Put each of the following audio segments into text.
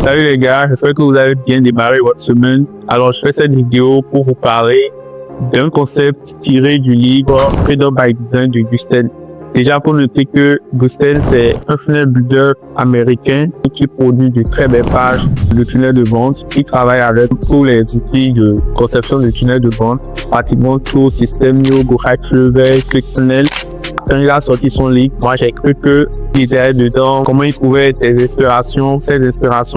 Salut les gars, j'espère que vous avez bien démarré votre semaine. Alors je fais cette vidéo pour vous parler d'un concept tiré du livre Freedom by Design de Gusten. Déjà pour noter que Gusten c'est un funnel builder américain qui produit de très belles pages de tunnels de vente. Il travaille avec tous les outils de conception de tunnels de vente, pratiquement tout système Yogo, Hacklevel, ClickFunnels. Quand il a sorti son livre, moi j'ai cru que il était dedans, comment il trouvait ses inspirations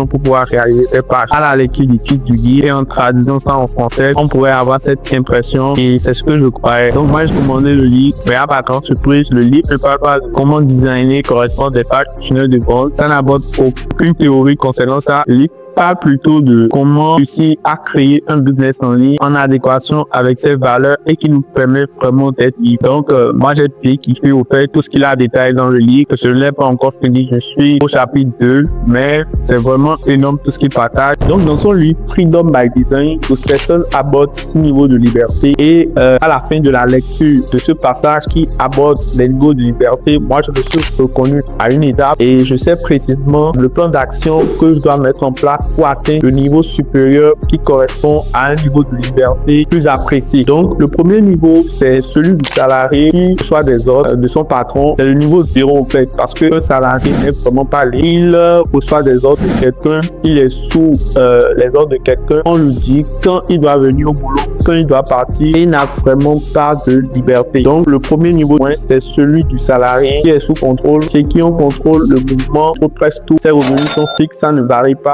pour pouvoir réaliser ses pages. À la lecture du titre du livre et en traduisant ça en français, on pourrait avoir cette impression et c'est ce que je croyais. Donc moi je commandais le livre, mais à ma grande surprise, le livre ne parle pas de comment designer correctement des pages tunnels de vente. Ça n'aborde aucune théorie concernant ça. Le livre parle plutôt de comment réussir à créer un business en ligne en adéquation avec ses valeurs et qui nous permet vraiment d'être libre. Donc, moi, j'ai bien kiffé au fait tout ce qu'il a détaillé dans le livre, que je ne l'ai pas encore fini. Je suis au chapitre 2, mais c'est vraiment énorme tout ce qu'il partage. Donc, dans son livre Freedom by Design, Gusten aborde 6 niveaux de liberté et à la fin de la lecture de ce passage qui aborde les niveaux de liberté, moi, je me suis reconnu à une étape et je sais précisément le plan d'action que je dois mettre en place pour atteindre le niveau supérieur qui correspond à un niveau de liberté plus apprécié. Donc, le premier niveau, c'est celui du salarié qui reçoit des ordres de son patron. C'est le niveau 0 en fait, parce qu'un salarié n'est vraiment pas libre. Il reçoit des ordres de quelqu'un, il est sous les ordres de quelqu'un. On lui dit quand il doit venir au boulot, quand il doit partir, il n'a vraiment pas de liberté. Donc, le premier niveau, c'est celui du salarié qui est sous contrôle, c'est qui on contrôle le mouvement, presque tout. Ses revenus sont fixes, ça ne varie pas.